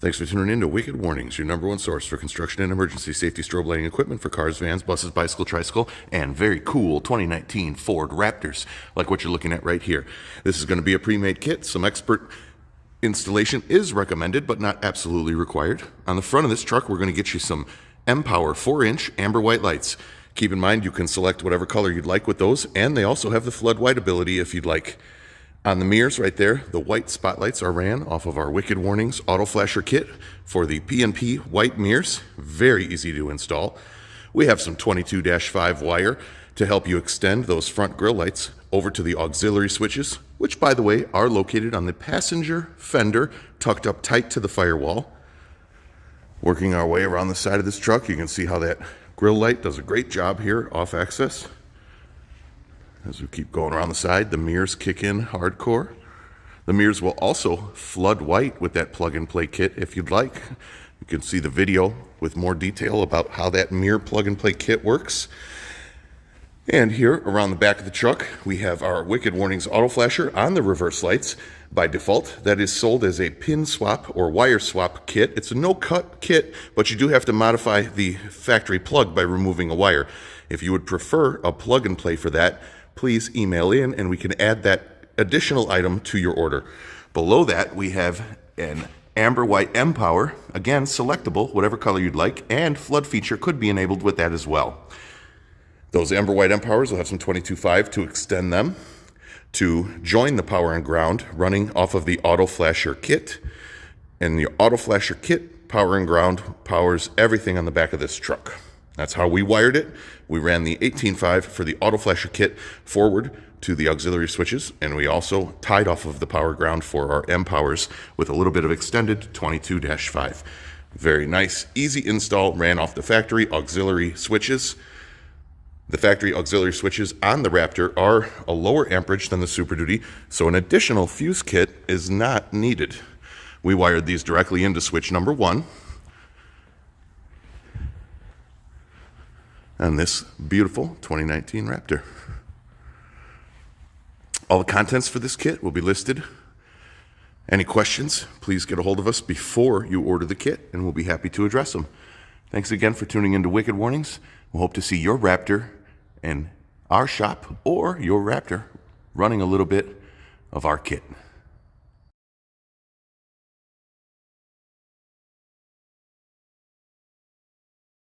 Thanks for tuning in to Wicked Warnings, your number one source for construction and emergency safety strobe lighting equipment for cars, vans, buses, bicycle, tricycle, and very cool 2019 Ford Raptors, like what you're looking at right here. This is going to be a pre-made kit. Some expert installation is recommended, but not absolutely required. On the front of this truck, we're going to get you some M-Power 4-inch amber white lights. Keep in mind, you can select whatever color you'd like with those, and they also have the flood white ability if you'd like. On the mirrors right there, the white spotlights are ran off of our Wicked Warnings Auto Flasher kit for the P&P white mirrors. Very easy to install. We have some 22-5 wire to help you extend those front grille lights over to the auxiliary switches, which, by the way, are located on the passenger fender, tucked up tight to the firewall. Working our way around the side of this truck, you can see how that grille light does a great job here off axis. As we keep going around the side, the mirrors kick in hardcore. The mirrors will also flood white with that plug-and-play kit if you'd like. You can see the video with more detail about how that mirror plug-and-play kit works. And here around the back of the truck, we have our Wicked Warnings Auto Flasher on the reverse lights. By default, that is sold as a pin swap or wire swap kit. It's a no-cut kit, but you do have to modify the factory plug by removing a wire. If you would prefer a plug-and-play for that, please email in and we can add that additional item to your order. Below that, we have an amber white M-Power, again, selectable, whatever color you'd like, and flood feature could be enabled with that as well. Those amber white M-Powers will have some 22.5 to extend them to join the power and ground running off of the Auto Flasher kit. And the Auto Flasher kit, power and ground, powers everything on the back of this truck. That's how we wired it. We ran the 18.5 for the Auto Flasher kit forward to the auxiliary switches, and we also tied off of the power ground for our M-Powers with a little bit of extended 22-5. Very nice, easy install, ran off the factory auxiliary switches. The factory auxiliary switches on the Raptor are a lower amperage than the Super Duty, so an additional fuse kit is not needed. We wired these directly into switch number 1. And this beautiful 2019 Raptor. All the contents for this kit will be listed. Any questions, please get a hold of us before you order the kit, and we'll be happy to address them. Thanks again for tuning into Wicked Warnings. We hope to see your Raptor in our shop or your Raptor running a little bit of our kit.